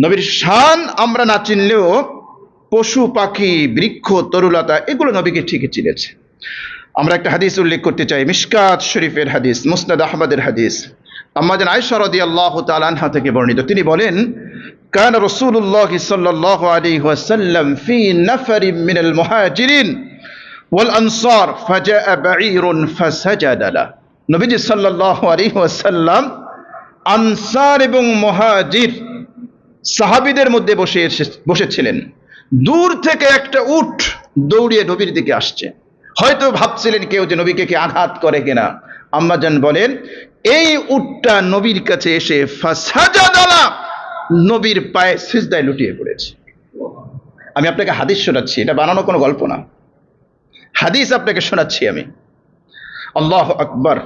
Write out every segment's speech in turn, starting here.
নবীর শান আমরা না চিনলেও পশু পাখি বৃক্ষ তরুলতা এগুলো নবীকে ঠিকই চিনেছে। আমরা একটা হাদিস উল্লেখ করতে চাই, মিশকাত শরীফের হাদিস, মুসনাদ আহমদের হাদিস। আম্মা জান আয়েশা রাদিয়াল্লাহু তাআলা আনহা থেকে বর্ণিত, তিনি বলেন, কান রাসূলুল্লাহ সাল্লাল্লাহু আলাইহি ওয়াসাল্লাম ফি নাফারিন মিনাল মুহাজিরিন ওয়াল আনসার ফাজাআ বাঈরুন ফাসাজাদা লা। নবীজি সাল্লাল্লাহু আলাইহি ওয়াসাল্লাম আনসার এবং মুহাজির সাহাবীদের মধ্যে বসেছিলেন। দূর থেকে একটা উট দৌড়িয়ে নবীর দিকে আসছে। হয়তো ভাবছিলেন কেউ যে নবীকে কি আঘাত করে কিনা। আম্মাজান বলেন, এই উটটা নবীর কাছে এসে ফাসাজাদা লা, নবীর পায়ে সিজদায় লুটিয়ে পড়েছে। আমি আপনাকে হাদিস শোনাচ্ছি, এটা বানানো কোনো গল্প না, হাদিস আপনাকে শোনাচ্ছি আমি। আল্লাহু আকবার।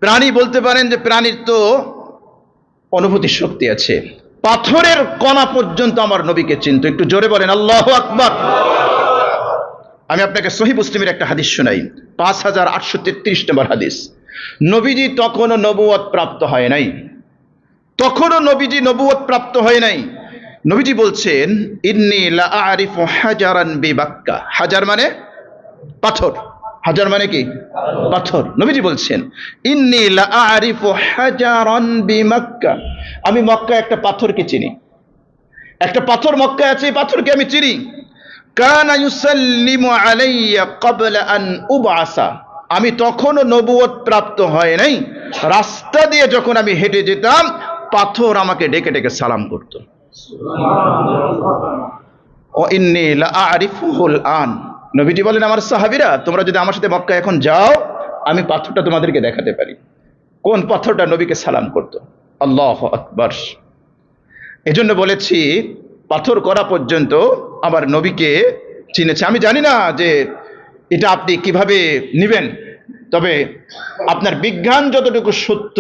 প্রাণী বলতে পারেন যে প্রাণীর তো অনুভূতি শক্তি আছে, পাথরের কণা পর্যন্ত আমার নবীকে চিনত। একটু জোরে বলেন আল্লাহু আকবার। আমি আপনাকে সহিহ মুসলিমের একটা হাদিস শোনাই, 5833 নম্বর হাদিস। নবীজি তখনও নবুয়ত প্রাপ্ত হয় নাই, তখনও নবীজি নবুয়ত প্রাপ্ত হয় নাই। নবীজি বলছেন, ইন্নী লা আরিফু হাজারান বিবাক্কা। হাজার মানে পাথর, হাজার মানে কি পাথর। নবীজি বলছেন, ইন্নী লা আরিফু হাজারান বিমাক্কা, আমি মক্কায় একটা পাথরকে চিনি, একটা পাথর মক্কায় আছে, এই পাথরকে আমি চিনি। কানা ইউসাল্লিমু আলাইয়া ক্বাবলা আন উবআসা, আমি তখনও নবুয়ত প্রাপ্ত হয় নাই, রাস্তা দিয়ে যখন আমি হেঁটে যেতাম পাথর আমাকে ডেকে ডেকে সালাম করত। ও ইন্নী লা আরিফুহুল আন, নবীজি বলেন, আমার সাহাবীরা তোমরা যদি আমার সাথে মক্কা এখন যাও, আমি পাথরটা তোমাদেরকে দেখাতে পারি কোন পাথরটা নবীকে সালাম করত। আল্লাহু আকবার। এজন্য বলেছি, পাথর করা পর্যন্ত আমার নবীকে চিনেছে। আমি জানি না যে এটা আপনি কিভাবে নেবেন, তবে আপনার বিজ্ঞান যতটুকু সত্য,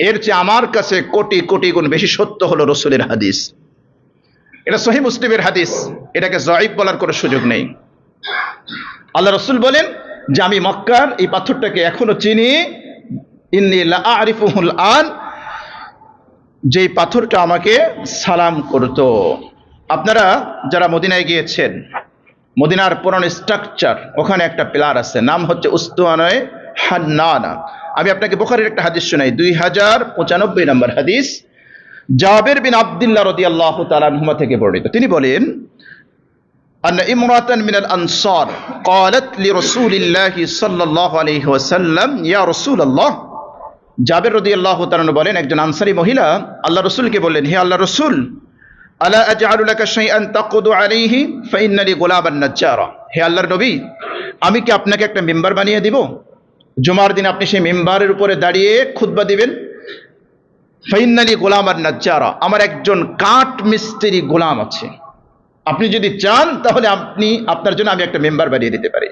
এর চেয়ে আমার কাছে কোটি কোটি গুণ বেশি সত্য হলো রসূলের হাদিস। এটা সহিহ মুসলিমের হাদিস, এটাকে যঈফ বলার কোনো সুযোগ নেই। আল্লাহ রসূল বলেন যে আমি মক্কার এই পাথরটাকে এখনো চিনি, ইন্নী লা আরিফুহুল আন, যেই পাথরটা আমাকে সালাম করত। আপনারা যারা মদিনায় গিয়েছেন, মদিনার পুরানো স্ট্রাকচার, ওখানে একটা পিলার আছে, নাম হচ্ছে উস্তুয়ানায়ে হান্নানা। আমি আপনাকে বুখারীর একটা হাদিস শোনাই, 2095 নম্বর হাদিস, জাবের বিন আব্দুল্লাহ রাদিয়াল্লাহু তাআলা আনহুমা থেকে বর্ণিত। তিনি বলেন, আন্না ইমরাতান মিনাল আনসার ক্বালাত লিরাসূলিল্লাহি সাল্লাল্লাহু আলাইহি ওয়াসাল্লাম ইয়া রাসূলুল্লাহ। জাবের রাদিয়াল্লাহু তাআলা বলেন, একজন আনসারী মহিলা আল্লাহ রাসূলকে বললেন, হে আল্লাহর রাসূল, আলা আজআলু লাকা শাইআন তাকুদু আলাইহি ফাইন্না লি গুলাবান নাজ্জারা। হে আল্লাহর নবী, আমি কি আপনাকে একটা মিম্বার বানিয়ে দিব, জুমার দিন আপনি সেই মিম্বারের উপরে দাঁড়িয়ে খুতবা দিবেন। ফাইন্না লি গুলাবান নাজ্জারা, আমার একজন কাঠ মিস্ত্রি গোলাম আছে, আপনি যদি চান তাহলে আপনার জন্য আমি একটা মেম্বার বানিয়ে দিতে পারি।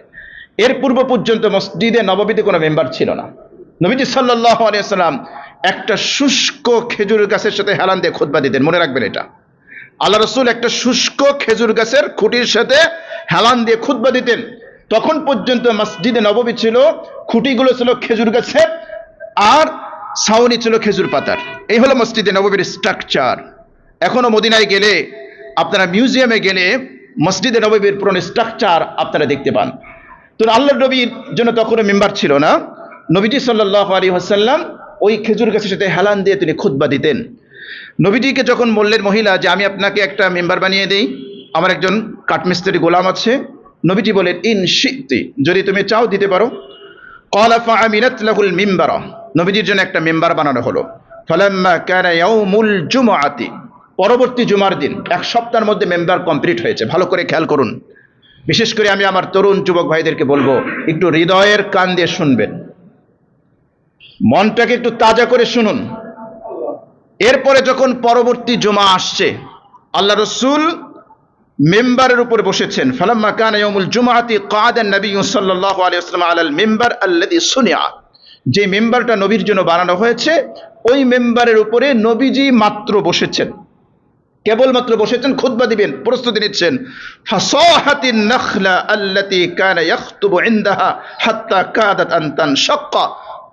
এর পূর্ব পর্যন্ত মসজিদে নববীতে কোনো মেম্বার ছিল না। নবীজি সাল্লাল্লাহু আলাইহি ওয়াসাল্লাম একটা শুষ্ক খেজুর গাছের সাথে হেলান দিয়ে খুতবা দিতেন, মনে রাখবেন এটা। আল্লাহ রসুল একটা শুষ্ক খেজুর গাছের খুঁটির সাথে হেলান দিয়ে খুতবা দিতেন। তখন পর্যন্ত মসজিদে নববী ছিল, খুঁটিগুলো ছিল খেজুর গাছের আর ছাউনি ছিল খেজুর পাতার। এই হলো মসজিদে নববীর স্ট্রাকচার। এখনো মদিনায় গেলে, আপনারা মিউজিয়ামে গেলে মসজিদে নববীর পুরনো স্ট্রাকচার আপনারা দেখতে পান। তো আল্লাহর নবীর জন্য তখন মেম্বার ছিল না। নবীজি সাল্লাল্লাহু আলাইহি ওয়াসাল্লাম ওই খেজুর গাছের সাথে হেলান দিয়ে তিনি খুতবা দিতেন। নবীজিকে যখন বললেন মহিলা যে আমি আপনাকে একটা মেম্বার বানিয়ে দেই, আমার একজন কাঠমিস্ত্রি গোলাম আছে, নবীজি বলেন, ইন শি'তি, যদি তুমি চাও দিতে পারো। ক্বালা ফাআমিনাত লাহুল মিম্বারা, নবীজির জন্য একটা মেম্বার বানানো হলো। ফালাম্মা কানা ইয়াউমুল জুমআতি, পরবর্তী জুমার দিন, এক সপ্তাহের মধ্যে মেম্বার কমপ্লিট হয়েছে। ভালো করে খেয়াল করুন, বিশেষ করে আমি আমার তরুণ যুবক ভাইদেরকে বলবো, একটু হৃদয়ের কান দিয়ে শুনবেন, মনটাকে একটু তাজা করে শুনুন। এরপরে যখন পরবর্তী জুমা আসছে, আল্লাহ রসুল মেম্বারের উপরে বসেছেন। ফালাম্মা কানা ইয়াউমুল জুমআতি ক্বাদা নবী সাল্লাল্লাহু আলাইহি ওয়াসাল্লাম আলাল মিম্বার আল্লাযী সুনিআ, যে মেম্বারটা নবীর জন্য বানানো হয়েছে, ওই মেম্বারের উপরে নবীজি মাত্র বসেছেন, কেবলমাত্র বসেছেন, খুতবা দিবেন, প্রস্তুতি নিচ্ছেন। ফাসাহাতিন নাখলা আল্লাতী কানা ইয়াখতুবু ইনদাহা হাত্তা কাদাত আন তানশাক্কা।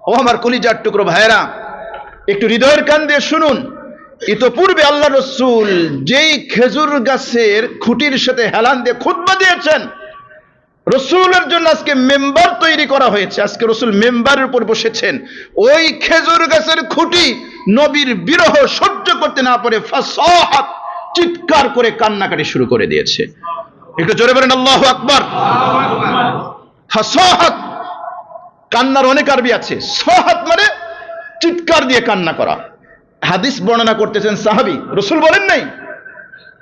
ও আমার কলিজার টুকরো ভাইরা, একটু হৃদয়ের কান দিয়ে শুনুন। ইতোপূর্বে আল্লাহ রসুল যেই খেজুর গাছের খুঁটির সাথে হেলান দিয়ে খুতবা দিয়েছেন, রসুলের জন্য আজকে মেম্বার তৈরি করা হয়েছে, আজকে রসুল মেম্বারের উপর বসেছেন। ওই খেজুর গাছের খুঁটি নবীর বিরহ সহ্য করতে না পারে ফাসাহাত চিৎকার করে কান্নাকাটি শুরু করে দিয়েছে। একটু জোরে বলেন আল্লাহু আকবার। ফাসাহাত, কান্নার অনেক আরবি আছে। সাহাত মানে চিৎকার দিয়ে কান্না করা। হাদিস বর্ণনা করতেছেন সাহাবী, রসুল বলেন নাই।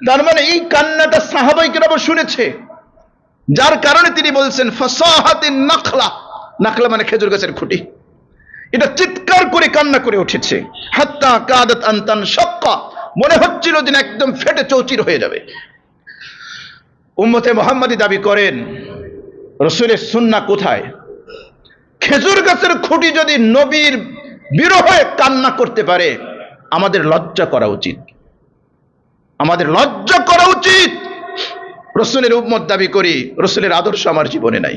তার মানে এই কান্নাটা সাহাবাই কেরাম শুনেছে, যার কারণে তিনি বলছেন ফাসাহাতিন নাখলা। নাখলা মানে খেজুর গাছের খুঁটি। এটা চিৎকার করে কান্না করে উঠেছে। হাত্তা কাদাত আন তানশাক্কা, মনে হচ্ছিল যে একদম ফেটে চৌচির হয়ে যাবে। উম্মতে মুহাম্মাদি দাবি করেন, রসুলের সুন্নাহ কোথায়? খেজুর গাছের খুঁটি যদি নবীর বিরহে কান্না করতে পারে, আমাদের লজ্জা করা উচিত, আমাদের লজ্জা করা উচিত। রসুলের উম্মত দাবি করি, রসুলের আদর্শ আমার জীবনে নাই।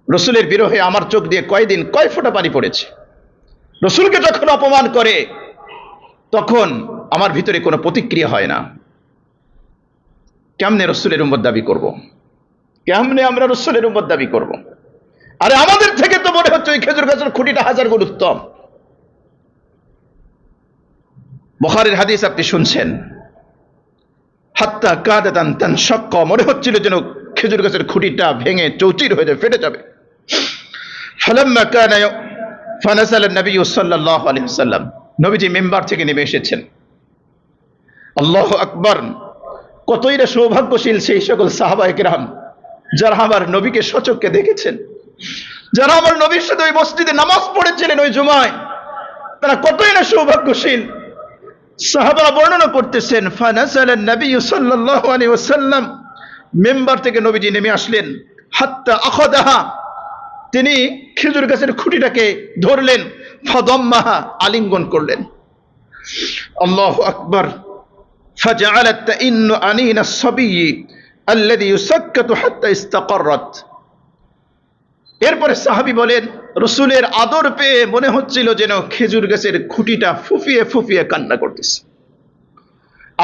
রসুলের বিরহে আমার চোখ দিয়ে কয়দিন কয় ফোঁটা পানি পড়েছে। রসুলকে যখন অপমান করে তখন আমার ভিতরে কোনো প্রতিক্রিয়া হয় না। কেমনে রসুলের উম্মত দাবি করব? কেমনে আমরা রসুলের উম্মত দাবি করব? আরে আমাদের থেকে তো মনে হচ্ছে ওই খেজুর গাছের খুঁটিটা হাজার গুণ উত্তম। বুখারীর হাদিস আপনি শুনছেন, হাত্তা কাদাত আন তানশাক্কা, মনে হচ্ছিল যেন খেজুর গাছের খুঁটিটা ভেঙে চৌচির হয়ে যাবে, ফেটে যাবে। ফালাম্মা কানা ফানাসালা নবী সাল্লাল্লাহু আলাইহি ওয়াসাল্লাম, নবীজি মিম্বার থেকে নেমে এসেছেন। আল্লাহু আকবার। কতই না সৌভাগ্যশীল সেই সকল সাহাবায়ে কেরাম যারা আমার নবীকে সচক্ষে দেখেছেন, যারা আমার নবীর সাথে ওই মসজিদে নামাজ পড়েছিলেন ওই জুমায়, তারা কতই না সৌভাগ্যশীল। সাহাবারা বর্ণনা করতেছেন, ফানাসালা নবী সাল্লাল্লাহু আলাইহি ওয়াসাল্লাম, মিম্বার থেকে নবীজি নেমে আসলেন। হাত্তা আখাদাহা, তিনি খেজুর গাছের খুঁটিটাকে ধরলেন। ফাদাম্মাহা, আলিঙ্গন করলেন। আল্লাহু আকবার। ফাজআলাত তাইন্নু আনিনা আস-সাবিয়্যি আল্লাযী ইউসাক্কাতু হাত্তা ইস্তাকাররাত। এরপরে সাহাবী বলেন, রসুলের আদর পেয়ে মনে হচ্ছিল যেন খেজুর গাছের খুঁটিটা ফুফিয়ে ফুফিয়ে কান্না করতেছে।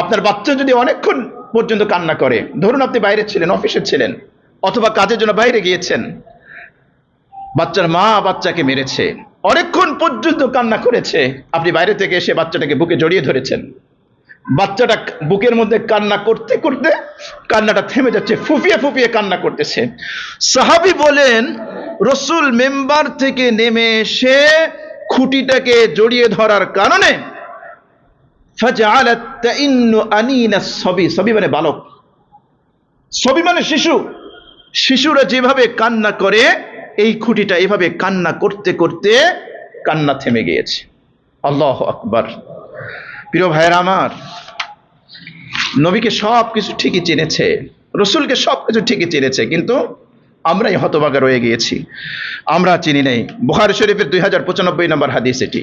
আপনার বাচ্চা যদি অনেকক্ষণ পর্যন্ত কান্না করে, ধরুন আপনি বাইরে ছিলেন, অফিসে ছিলেন, অথবা কাজের জন্য বাইরে গিয়েছেন, বাচ্চার মা বাচ্চাকে মেরেছে, অনেকক্ষণ পর্যন্ত কান্না করেছে, আপনি বাইরে থেকে এসে বাচ্চাটাকে বুকে জড়িয়ে ধরেছেন, বাচ্চাটা বুকের মধ্যে কান্না করতে করতে কান্নাটা থেমে যাচ্ছে, ফুফিয়ে ফুফিয়ে কান্না করতেছে। সাহাবী বলেন, রসুল মেম্বার থেকে নেমে এসে খুঁটিটাকে জড়িয়ে ধরার কারণে ফাজআলাত তাইন্নু আনিনা আস-সাবি, সাবি মানে বালক, সাবি মানে শিশু, শিশুরা যেভাবে কান্না করে এই খুঁটিটা এভাবে কান্না করতে করতে কান্না থেমে গিয়েছে। আল্লাহু আকবার। প্রিয় ভাইয়েরা আমার, নবীকে সবকিছু ঠিকই চিনেছে, রসুলকে সবকিছু ঠিকই চিনেছে, কিন্তু আমরাই হতভাগা রয়ে গিয়েছি, আমরা চিনি নেই। বুখারী শরীফের 2095 নম্বর হাদিস এটি।